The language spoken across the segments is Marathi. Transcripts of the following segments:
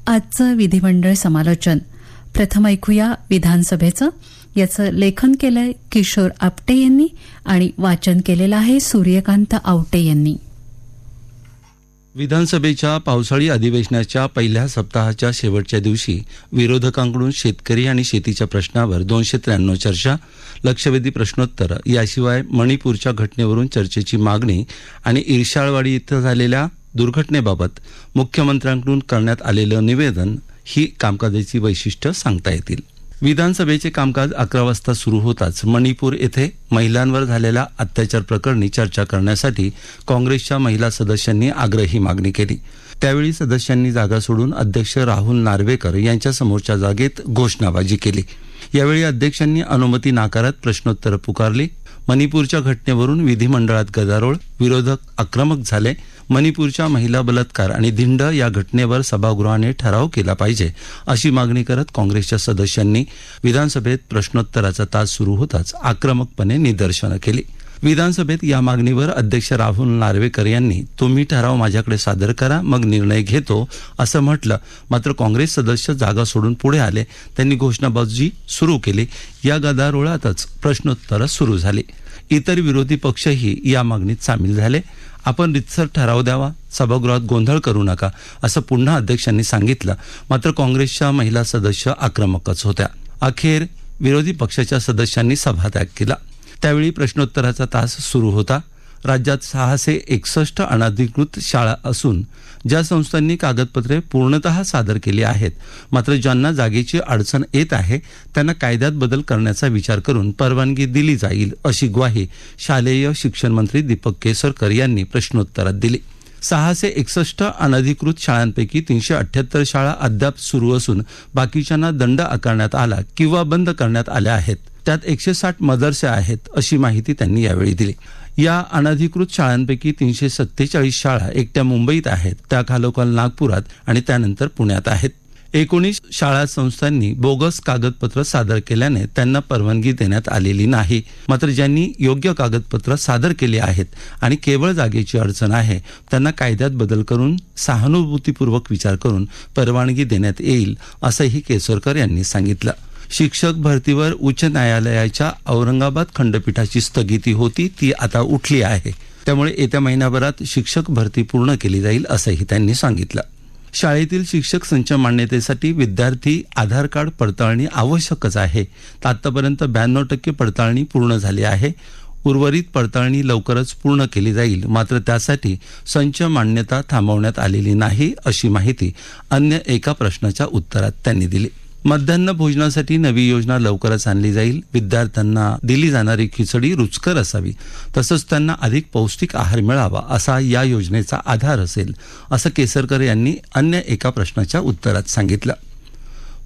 आजचं विधिमंडळ समालोचन प्रथम ऐकूया विधानसभेचं. याचं लेखन केलंय किशोर आपटे यांनी आणि वाचन केलेलं आहे सूर्यकांत आवटे यांनी. विधानसभेच्या पावसाळी अधिवेशनाच्या पहिल्या सप्ताहाच्या शेवटच्या दिवशी विरोधकांकडून शेतकरी आणि शेतीच्या प्रश्नावर 293 चर्चा, लक्षवेधी प्रश्नोत्तर, याशिवाय मणिपूरच्या घटनेवरून चर्चेची मागणी आणि इर्शाळवाडी इथं झालेल्या दुर्घटनेबाबत मुख्यमंत्र्यांकडून करण्यात आलेलं निवेदन ही कामकाजाची वैशिष्ट्य सांगता येतील. विधानसभेचे कामकाज 11 वाजता सुरू होताच मणिपूर येथे महिलांवर झालेल्या अत्याचार प्रकरणी चर्चा करण्यासाठी काँग्रेसच्या महिला सदस्यांनी आग्रही मागणी केली. त्यावेळी सदस्यांनी जागा सोडून अध्यक्ष राहुल नार्वेकर यांच्या समोरच्या जागेत घोषणाबाजी केली. यावेळी अध्यक्षांनी अनुमती नाकारत प्रश्नोत्तर पुकारली. मणिपूरच्या घटनेवरून विधिमंडळात गदारोळ, विरोधक आक्रमक झाले. मणिपूरच्या महिला बलात्कार आणि धिंड या घटनेवर सभागृहाने ठराव केला पाहिजे अशी मागणी करत काँग्रेसच्या सदस्यांनी विधानसभेत प्रश्नोत्तराचा तास सुरू होताच आक्रमकपणे निदर्शनं केली. विधानसभेत या मागणीवर अध्यक्ष राहुल नार्वेकर यांनी तुम्ही ठराव माझ्याकडे सादर करा, मग निर्णय घेतो असं म्हटलं. मात्र काँग्रेस सदस्य जागा सोडून पुढे आले. त्यांनी घोषणाबाजी सुरू केली. या गदारोळातच प्रश्नोत्तर सुरू झाली. इतर विरोधी पक्षही या मागणीत सामील झाले. आपण रितसर ठराव द्यावा, सभागृहात गोंधळ करू नका असं पुन्हा अध्यक्षांनी सांगितलं. मात्र काँग्रेसच्या महिला सदस्य आक्रमकच होत्या. अखेर विरोधी पक्षाच्या सदस्यांनी सभात्याग केला. त्यावेळी प्रश्नोत्तराचा तास सुरू होता. राज्यात 661 अनधिकृत शाळा असून ज्या संस्थांनी कागदपत्रे पूर्णतः सादर केली आहेत, मात्र ज्यांना जागेची अडचण येत आहे त्यांना कायद्यात बदल करण्याचा विचार करून परवानगी दिली जाईल अशी ग्वाही शालेय शिक्षण मंत्री दीपक केसरकर यांनी प्रश्नोत्तरात दिली. 661 अनधिकृत शाळांपैकी 378 शाळा अद्याप सुरू असून बाकीच्यांना दंड आकारण्यात आला किंवा बंद करण्यात आल्या आहेत. त्यात 160 मदरसे आहेत अशी माहिती त्यांनी यावेळी दिली. या अनधिकृत शाळांपैकी 347 शाळा एकट्या मुंबईत आहेत, त्याखालोखाल नागपुरात आणि त्यानंतर पुण्यात आहेत. 19 शाळा संस्थांनी बोगस कागदपत्र सादर केल्याने त्यांना परवानगी देण्यात आलेली नाही. मात्र ज्यांनी योग्य कागदपत्र सादर केली आहेत आणि केवळ जागेची अडचण आहे त्यांना कायद्यात बदल करून सहानुभूतीपूर्वक विचार करून परवानगी देण्यात येईल असंही केसरकर यांनी सांगितलं. शिक्षक भरतीवर उच्च न्यायालयाच्या औरंगाबाद खंडपीठाची स्थगिती होती, ती आता उठली आहे. त्यामुळे येत्या महिन्याभरात शिक्षक भरती पूर्ण केली जाईल असंही त्यांनी सांगितलं. शाळेतील शिक्षक संच मान्यतेसाठी विद्यार्थी आधार कार्ड पडताळणी आवश्यकच आहे. आतापर्यंत 92% पडताळणी पूर्ण झाली आहे. उर्वरित पडताळणी लवकरच पूर्ण केली जाईल. मात्र त्यासाठी संच मान्यता थांबवण्यात आलेली नाही अशी माहिती अन्य एका प्रश्नाच्या उत्तरात त्यांनी दिली. मध्यान्ह भोजनासाठी नवी योजना लवकरच आणली जाईल. विद्यार्थ्यांना दिली जाणारी खिचडी रुचकर असावी, तसंच त्यांना अधिक पौष्टिक आहार मिळावा असा या योजनेचा आधार असेल असं केसरकर यांनी अन्य एका प्रश्नाच्या उत्तरात सांगितलं.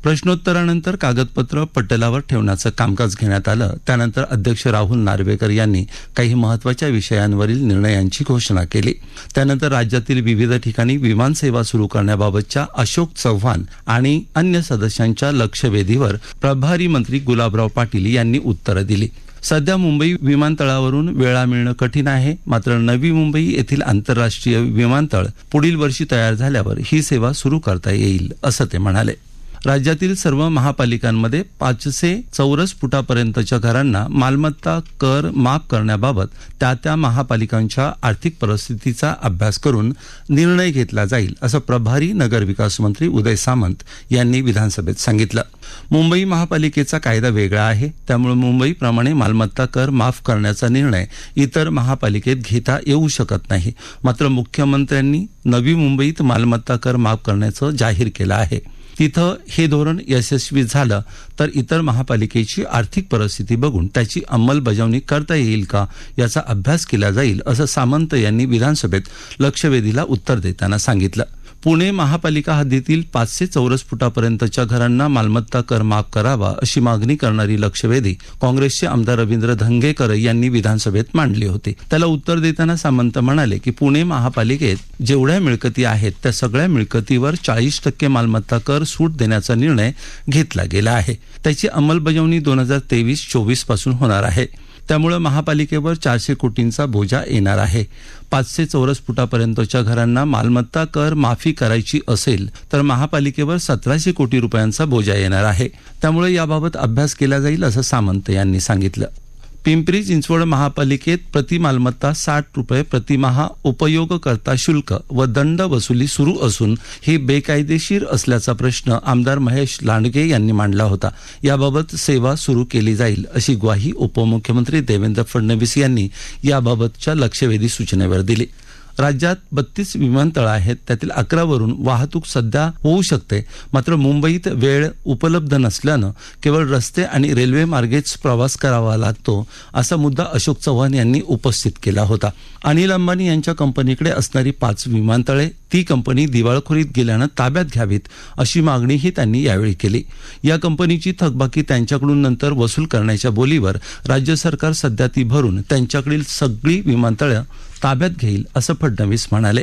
प्रश्नोत्तरानंतर कागदपत्र पटलावर ठेवण्याचं कामकाज घेण्यात आलं. त्यानंतर अध्यक्ष राहुल नार्वेकर यांनी काही महत्त्वाच्या विषयांवरील निर्णयांची घोषणा केली. त्यानंतर राज्यातील विविध ठिकाणी विमानसेवा सुरू करण्याबाबतच्या अशोक चव्हाण आणि अन्य सदस्यांच्या लक्षवेधीवर प्रभारी मंत्री गुलाबराव पाटील यांनी उत्तरं दिली. सध्या मुंबई विमानतळावरून वेळा मिळणं कठीण आहे. मात्र नवी मुंबई येथील आंतरराष्ट्रीय विमानतळ पुढील वर्षी तयार झाल्यावर ही सेवा सुरू करता येईल असं ते म्हणाले. राज्यातील सर्व महापालिकांमध्ये 500 चौरस फुटापर्यंतच्या घरांना मालमत्ता कर माफ करण्याबाबत त्या महापालिकांच्या आर्थिक परिस्थितीचा अभ्यास करून निर्णय घेतला जाईल असं प्रभारी नगरविकास मंत्री उदय सामंत यांनी विधानसभेत सांगितलं. मुंबई महापालिकेचा कायदा वेगळा आहे, त्यामुळे मुंबईप्रमाणे मालमत्ता कर माफ करण्याचा निर्णय इतर महापालिकेत घेता येऊ शकत नाही. मात्र मुख्यमंत्र्यांनी नवी मुंबईत मालमत्ता कर माफ करण्याचं जाहीर केलं आहे. तिथं हे धोरण यशस्वी झालं तर इतर महापालिकेची आर्थिक परिस्थिती बघून त्याची अंमलबजावणी करता येईल का याचा अभ्यास केला जाईल असं सामंत यांनी विधानसभेत लक्षवेधीला उत्तर देताना सांगितलं. पुणे महापालिका हद्दीतील 500 चौरस फुटापर्यंतच्या घरांना मालमत्ता कर माफ करावा अशी मागणी करणारी लक्षवेधी काँग्रेसचे आमदार रवींद्र धंगेकर यांनी विधानसभेत मांडली होती. त्याला उत्तर देताना सामंत म्हणाले की पुणे महापालिकेत जेवढ्या मिळकती आहेत त्या सगळ्या मिळकतीवर 40% मालमत्ता कर सूट देण्याचा निर्णय घेतला गेला आहे. त्याची अंमलबजावणी 2023-24 पासून होणार आहे. त्यामुळे महापालिकेवर 400 कोटींचा बोजा येणार आहे. 500 चौरस फुटापर्यंतच्या घरांना मालमत्ता कर माफी करायची असेल तर महापालिकेवर 1700 कोटी रुपयांचा बोजा येणार आहे. त्यामुळे याबाबत अभ्यास केला जाईल असं सामंत यांनी सांगितलं. पिंपरी चिंचवड महापालिकेत प्रति मालमत्ता 60 रुपये प्रतिमाह उपयोगकर्ता शुल्क व दंड वसुली सुरू असून हे बेकायदेशीर असल्याचा प्रश्न आमदार महेश लांडगे यांनी मांडला होता. याबाबत सेवा सुरू केली जाईल अशी ग्वाही उपमुख्यमंत्री देवेंद्र फडणवीस यांनी याबाबतच्या लक्षवेधी सूचनेवर दिली. राज्यात 32 विमानतळ आहेत, त्यातील 11 वरून वाहतूक सध्या होऊ शकते. मात्र मुंबईत वेळ उपलब्ध नसल्यानं केवळ रस्ते आणि रेल्वे मार्गेच प्रवास करावा लागतो असा मुद्दा अशोक चव्हाण यांनी उपस्थित केला होता. अनिल अंबानी यांच्या कंपनीकडे असणारी 5 विमानतळे ती कंपनी दिवाळखोरीत गेल्यानं ताब्यात घ्यावीत अशी मागणीही त्यांनी यावेळी केली. या कंपनीची थकबाकी त्यांच्याकडून नंतर वसूल करण्याच्या बोलीवर राज्य सरकार सध्या ती भरून त्यांच्याकडील सगळी विमानतळं ताब्यात घेईल असं फडणवीस म्हणाले.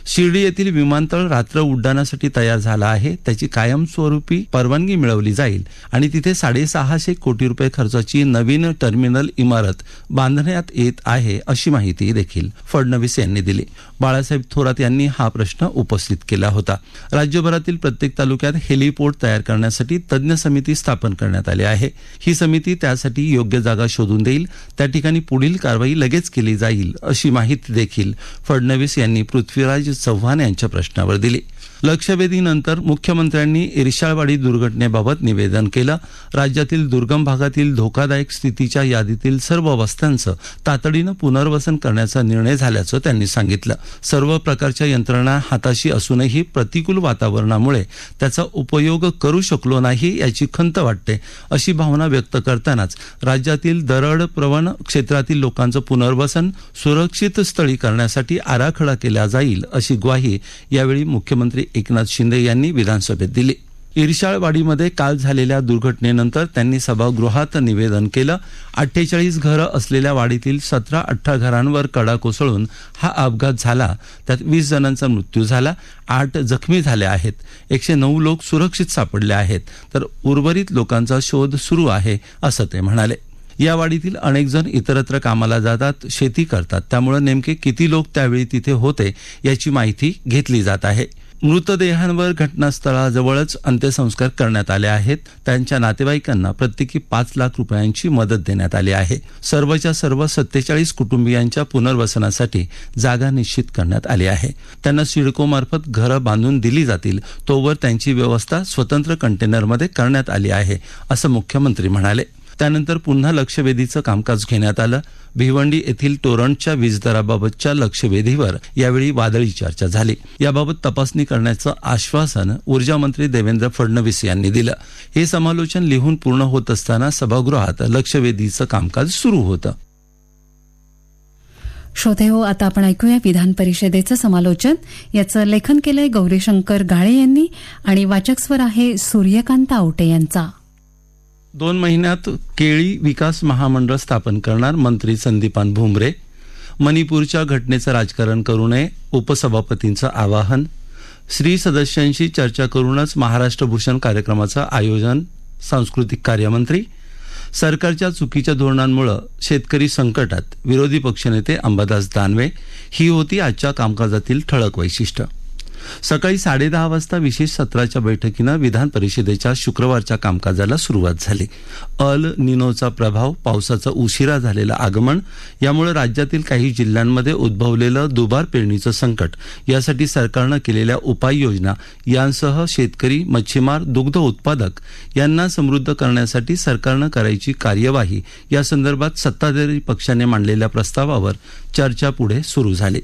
शिर्डी येथील विमानतळ रात्र उड्डाणासाठी तयार झाला आहे. त्याची कायमस्वरूपी परवानगी मिळवली जाईल आणि तिथे 650 कोटी रुपये खर्चाची नवीन टर्मिनल इमारत बांधण्यात येत आहे अशी माहिती देखील फडणवीस यांनी दिली. बाळासाहेब थोरात यांनी हा प्रश्न उपस्थित केला होता. राज्यभरातील प्रत्येक तालुक्यात हेलिपोर्ट तयार करण्यासाठी तज्ज्ञ समिती स्थापन करण्यात आली आहे. ही समिती त्यासाठी योग्य जागा शोधून देईल. त्या ठिकाणी पुढील कारवाई लगेच केली जाईल अशी माहिती देखील फडणवीस यांनी पृथ्वीराज चव्हाण यांच्या प्रश्नावर दिली. लक्षवेधीनंतर मुख्यमंत्र्यांनी इर्शाळवाडी दुर्घटनेबाबत निवेदन केलं. राज्यातील दुर्गम भागातील धोकादायक स्थितीच्या यादीतील सर्व वस्त्यांचं तातडीनं पुनर्वसन करण्याचा निर्णय झाल्याचं त्यांनी सांगितलं. सर्व प्रकारच्या यंत्रणा हाताशी असूनही प्रतिकूल वातावरणामुळे त्याचा उपयोग करू शकलो नाही याची खंत वाटते अशी भावना व्यक्त करतानाच राज्यातील दरडप्रवण क्षेत्रातील लोकांचं पुनर्वसन सुरक्षित स्थळी करण्यासाठी आराखडा केला जाईल अशी ग्वाही यावेळी मुख्यमंत्री एकनाथ शिंदे यांनी विधानसभेत दिली. इर्शाळवाडीमध्ये काल झालेल्या दुर्घटनेनंतर त्यांनी सभागृहात निवेदन केलं. 48 घरं असलेल्या वाडीतील 17-18 घरांवर कडा कोसळून हा अपघात झाला. त्यात 20 जणांचा मृत्यू झाला, 8 जखमी झाले आहेत. 109 लोक सुरक्षित सापडले आहेत, तर उर्वरित लोकांचा शोध सुरू आहे असं ते म्हणाले. या वाडीतील अनेक जण इतरत्र कामाला जातात, शेती करतात. त्यामुळे नेमके किती लोक त्यावेळी तिथे होते याची माहिती घेतली जात आहे. मृतदेहांवर घटनास्थळाजवळच अंत्यसंस्कार करण्यात आले आहेत. त्यांच्या नातेवाईकांना प्रत्येकी 5 लाख रुपयांची मदत देण्यात आली आहे. सर्वच्या सर्व 47 कुटुंबियांच्या पुनर्वसनासाठी जागा निश्चित करण्यात आली आहे. त्यांना सिडकोमार्फत घरं बांधून दिली जातील. तोवर त्यांची व्यवस्था स्वतंत्र कंटेनरमध्ये करण्यात आली आहे असं मुख्यमंत्री म्हणाले. त्यानंतर पुन्हा लक्षवेधीचं कामकाज घेण्यात आलं. भिवंडी येथील टोरंटच्या वीज दराबाबतच्या लक्षवेधीवर यावेळी वादळी चर्चा झाली. याबाबत तपासणी करण्याचं आश्वासन ऊर्जा मंत्री देवेंद्र फडणवीस यांनी दिलं. हे समालोचन लिहून पूर्ण होत असताना सभागृहात लक्षवेधीचं कामकाज सुरू होतं. श्रोते हो, आता आपण ऐकूया विधान परिषदेचं समालोचन. याचं लेखन केलंय गौरीशंकर गाळे यांनी आणि वाचक स्वर आहे सूर्यकांत आवटे यांचा. 2 महिन्यात केळी विकास महामंडळ स्थापन करणार मंत्री संदीपान भुमरे. मणिपूरच्या घटनेचं राजकारण करू नये, उपसभापतींचं आवाहन. स्त्री सदस्यांशी चर्चा करूनच महाराष्ट्र भूषण कार्यक्रमाचं आयोजन सांस्कृतिक कार्यमंत्री. सरकारच्या चुकीच्या धोरणांमुळे शेतकरी संकटात, विरोधी पक्षनेते अंबादास दानवे. ही होती आजच्या कामकाजातील ठळक वैशिष्ट्य. सकाळी 10:30 वाजता विशेष सत्राच्या बैठकीनं विधान परिषदेच्या शुक्रवारच्या कामकाजाला सुरुवात झाली. अल निनोचा प्रभाव, पावसाचं उशिरा झालेलं आगमन यामुळे राज्यातील काही जिल्ह्यांमध्ये उद्भवलेलं दुबार पेरणीचं संकट, यासाठी सरकारनं केलेल्या उपाययोजना यांसह शेतकरी, मच्छीमार, दुग्ध उत्पादक यांना समृद्ध करण्यासाठी सरकारनं करायची कार्यवाही या संदर्भात सत्ताधारी पक्षाने मांडलेल्या प्रस्तावावर चर्चा पुढे सुरू झाली.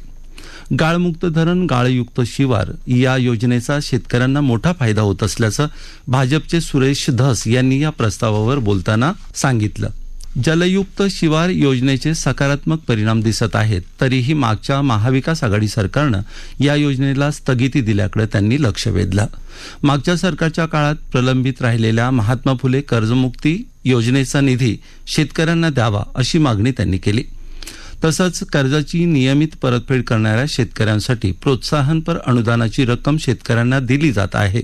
गाळमुक्त धरण, गाळयुक्त शिवार या योजनेचा शेतकऱ्यांना मोठा फायदा होत असल्याचं भाजपचे सुरेश धस यांनी या प्रस्तावावर बोलताना सांगितलं. जलयुक्त शिवार योजनेचे सकारात्मक परिणाम दिसत आहेत, तरीही मागच्या महाविकास आघाडी सरकारनं या योजनेला स्थगिती दिल्याकडे त्यांनी लक्ष वेधलं. मागच्या सरकारच्या काळात प्रलंबित राहिलेल्या महात्मा फुले कर्जमुक्ती योजनेचा निधी शेतकऱ्यांना द्यावा अशी मागणी त्यांनी केली. तसंच कर्जाची नियमित परतफेड करणाऱ्या शेतकऱ्यांसाठी प्रोत्साहनपर अनुदानाची रक्कम शेतकऱ्यांना दिली जात आहे.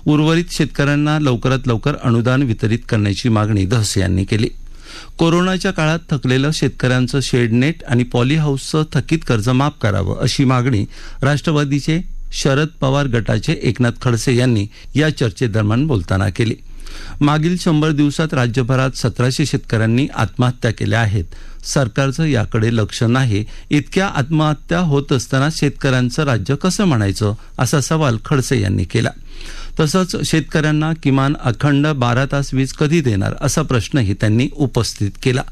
उर्वरित शेतकऱ्यांना लवकरात लवकर अनुदान वितरित करण्याची मागणी धस यांनी केली. कोरोनाच्या काळात थकलेलं शेतकऱ्यांचं शेडनेट आणि पॉली हाऊसचं थकीत कर्ज माफ करावं अशी मागणी राष्ट्रवादीचे शरद पवार गटाचे एकनाथ खडसे यांनी या चर्चेदरम्यान बोलताना केली. मागील 100 दिवसात राज्यभरात 1700 शेतकऱ्यांनी आत्महत्या केल्या आहेत. सरकारचं याकडे लक्ष नाही. इतक्या आत्महत्या होत असताना शेतकऱ्यांचं राज्य कसं म्हणायचं असा सवाल खडसे यांनी केला. तसंच शेतकऱ्यांना किमान अखंड 12 तास वीज कधी देणार असा प्रश्नही त्यांनी उपस्थित केला.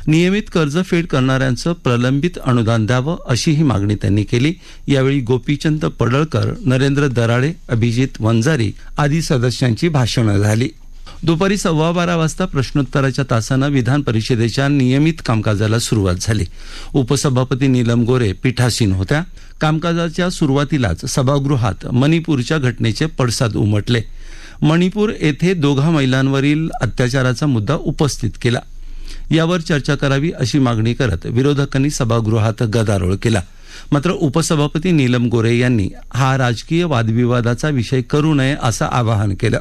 नियमित कर्जफेड करणाऱ्यांचं प्रलंबित अनुदान द्यावं अशीही मागणी त्यांनी केली. यावेळी गोपीचंद पडळकर, नरेंद्र दराडे, अभिजित वंजारी आदी सदस्यांची भाषणं झाली. दुपारी 12:15 वाजता प्रश्नोत्तराच्या तासानं विधान परिषदेच्या नियमित कामकाजाला सुरुवात झाली. उपसभापती नीलम गोरे पीठासीन होत्या. कामकाजाच्या सुरुवातीलाच सभागृहात मणिपूरच्या घटनेचे पडसाद उमटले. मणिपूर येथे 2 महिलांवरील अत्याचाराचा मुद्दा उपस्थित केला. यावर चर्चा करावी अशी मागणी करत विरोधकांनी सभागृहात गदारोळ केला. मात्र उपसभापती नीलम गोरे यांनी हा राजकीय वादविवादाचा विषय करू नये असं आवाहन केलं.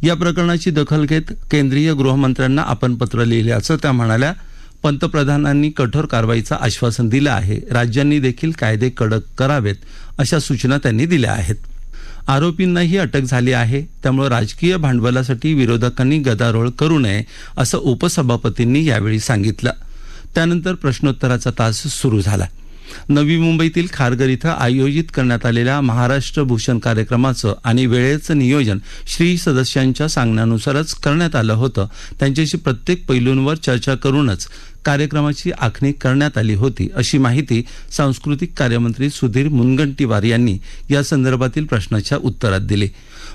या प्रकरणाची दखल घेत केंद्रीय गृहमंत्र्यांना आपण पत्र लिहिल्याचं त्या म्हणाल्या. पंतप्रधानांनी कठोर कारवाईचं आश्वासन दिलं आहे. राज्यांनी देखील कायदे कडक करावेत अशा सूचना त्यांनी दिल्या आहेत. आरोपींनाही अटक झाली आहे. त्यामुळे राजकीय भांडवलासाठी विरोधकांनी गदारोळ करू नये असं उपसभापतींनी यावेळी सांगितलं. त्यानंतर प्रश्नोत्तराचा तास सुरू झाला. नवी मुंबईतील खारघर इथं आयोजित करण्यात आलेल्या महाराष्ट्र भूषण कार्यक्रमाचं आणि वेळेचं नियोजन श्री सदस्यांच्या सांगण्यानुसारच करण्यात आलं होतं. त्यांच्याशी प्रत्येक पैलूंवर चर्चा करूनच कार्यक्रमाची आखणी करण्यात आली होती अशी माहिती सांस्कृतिक कार्यमंत्री सुधीर मुनगंटीवार यांनी या संदर्भातील प्रश्नाच्या उत्तरात दिली.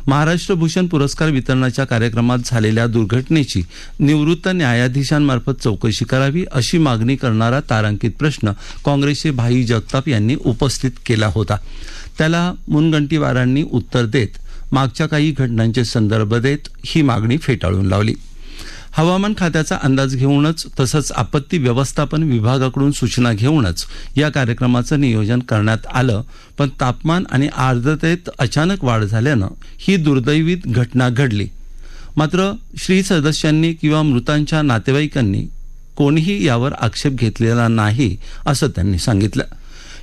महाराष्ट्र भूषण पुरस्कार वितरणाच्या कार्यक्रमात झालेल्या दुर्घटनेची निवृत्त न्यायाधीशांमार्फत चौकशी करावी अशी मागणी करणारा तारांकित प्रश्न काँग्रेसचे भाई जगताप यांनी उपस्थित केला होता. त्याला मुनगंटीवारांनी उत्तर देत मागच्या काही घटनांचे संदर्भ देत ही मागणी फेटाळून लावली. हवामान खात्याचा अंदाज घेऊनच तसंच आपत्ती व्यवस्थापन विभागाकडून सूचना घेऊनच या कार्यक्रमाचं नियोजन करण्यात आलं. पण तापमान आणि आर्द्रतेत अचानक वाढ झाल्यानं ही दुर्दैवी घटना घडली. मात्र श्री सदस्यांनी किंवा मृतांच्या नातेवाईकांनी कोणीही यावर आक्षेप घेतलेला नाही असं त्यांनी सांगितलं.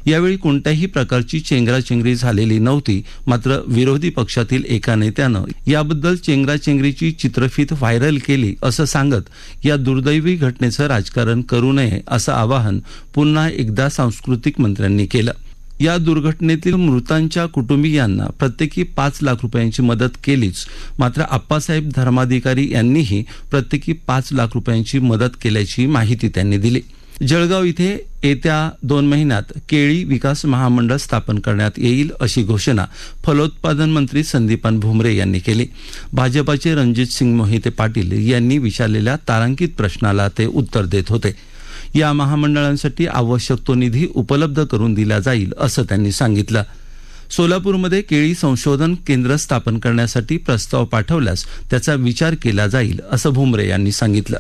यावेळी कोणत्याही प्रकारची चेंगराचेंगरी झालेली नव्हती. मात्र विरोधी पक्षातील एका नेत्यानं याबद्दल चेंगराचेंगरीची चित्रफीत व्हायरल केली असं सांगत या दुर्दैवी घटनेचं राजकारण करू नये असं आवाहन पुन्हा एकदा सांस्कृतिक मंत्र्यांनी केलं. या दुर्घटनेतील मृतांच्या कुटुंबियांना प्रत्येकी 5 लाख रुपयांची मदत केलीच. मात्र आप्पासाहेब धर्माधिकारी यांनीही प्रत्येकी 5 लाख रुपयांची मदत केल्याची माहिती त्यांनी दिली. जळगाव इथे येत्या 2 महिन्यात केळी विकास महामंडळ स्थापन करण्यात येईल अशी घोषणा फलोत्पादन मंत्री संदीपान भुमरे यांनी केली. भाजपाचे रणजितसिंग मोहिते पाटील यांनी विचारलेल्या तारांकित प्रश्नाला ते उत्तर देत होते. या महामंडळांसाठी आवश्यक तो निधी उपलब्ध करून दिला जाईल असं त्यांनी सांगितलं. सोलापूरमध्ये केळी संशोधन केंद्र स्थापन करण्यासाठी प्रस्ताव पाठवल्यास त्याचा विचार केला जाईल असं भुमरे यांनी सांगितलं.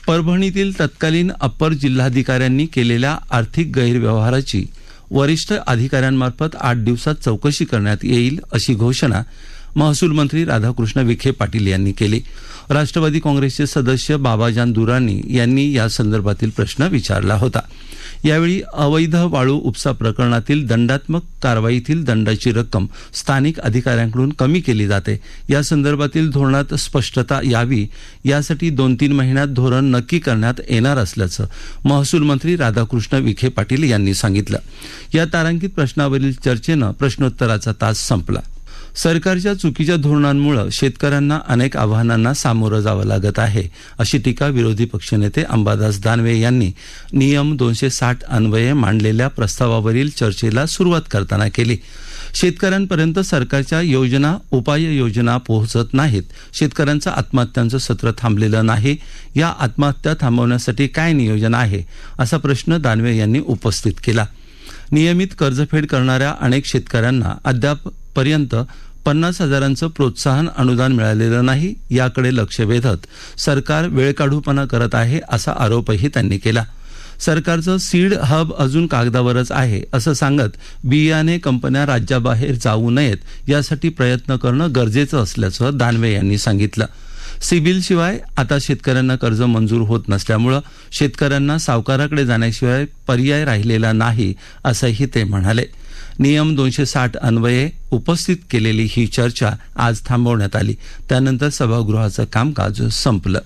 परभणीतील तत्कालीन अप्पर जिल्हाधिकाऱ्यांनी केलेल्या आर्थिक गैरव्यवहाराची वरिष्ठ अधिकाऱ्यांमार्फत 8 दिवसात चौकशी करण्यात येईल अशी घोषणा महसूल मंत्री राधाकृष्ण विखे पाटील यांनी केली. राष्ट्रवादी काँग्रेसचे सदस्य बाबाजान दुरानी यांनी या संदर्भातील प्रश्न विचारला होता. यावेळी अवैध वाळू उपसा प्रकरणातील दंडात्मक कारवाईतील दंडाची रक्कम स्थानिक अधिकाऱ्यांकडून कमी केली जाते. या संदर्भातील धोरणात स्पष्टता यावी यासाठी 2-3 महिन्यात धोरण नक्की करण्यात येणार असल्याचं महसूल मंत्री राधाकृष्ण विखे पाटील यांनी सांगितलं. या तारांकित प्रश्नावरील चर्चेनं प्रश्नोत्तराचा तास संपला. सरकारच्या चुकीच्या धोरणांमुळे शेतकऱ्यांना अनेक आव्हानांना सामोरं जावं लागत आहे अशी टीका विरोधी पक्षनेते अंबादास दानवे यांनी नियम 260 अन्वये मांडलेल्या प्रस्तावावरील चर्चेला सुरुवात करताना केली. शेतकऱ्यांपर्यंत सरकारच्या योजना उपाययोजना पोहोचत नाहीत. शेतकऱ्यांचं आत्महत्यांचं सत्र थांबलेलं नाही. या आत्महत्या थांबवण्यासाठी काय नियोजन आहे असा प्रश्न दानवे यांनी उपस्थित केला. नियमित कर्जफेड करणाऱ्या अनेक शेतकऱ्यांना अद्यापपर्यंत 50,000चं प्रोत्साहन अनुदान मिळालेलं नाही. याकडे लक्ष वेधत सरकार वेळकाढूपणा करत आहे असा आरोपही त्यांनी केला. सरकारचं सीड हब अजून कागदावरच आहे असं सांगत बियाणे कंपन्या राज्याबाहेर जाऊ नयेत यासाठी प्रयत्न करणं गरजेचं असल्याचं दानवे यांनी सांगितलं. सिबिलशिवाय आता शेतकऱ्यांना कर्ज मंजूर होत नसल्यामुळे शेतकऱ्यांना सावकाराकडे जाण्याशिवाय पर्याय राहिलेला नाही असंही ते म्हणाले. नियम 260 अन्वये उपस्थित केलेली ही चर्चा आज थांबवण्यात आली. त्यानंतर सभागृहाचं कामकाज संपलं.